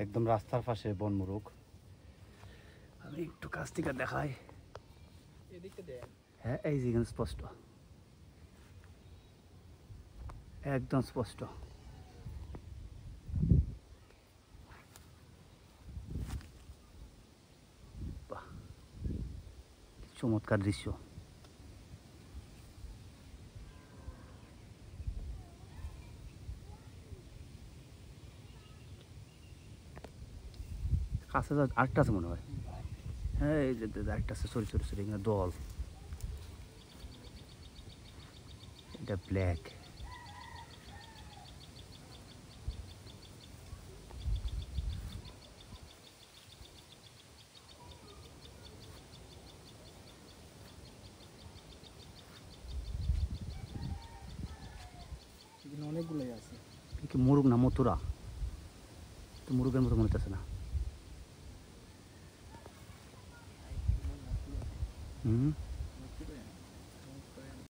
একদম রাস্তার পাশে বনমুরগ। আমি একটু কাছ থেকে দেখাই। হ্যাঁ, এই যে এখানে স্পষ্ট, একদম স্পষ্ট। বাহ, চমৎকার দৃশ্য। কাছে আরেকটা আছে মনে হয়। হ্যাঁ, এই যে আরেকটা আছে, সরি সরি সরি, এখানে দল। এটা ব্ল্যাক। অনেকগুলোই আছে। কি মুরগ না মথুরা? তো মুরগের মতো মনে হচ্ছে না। হুম।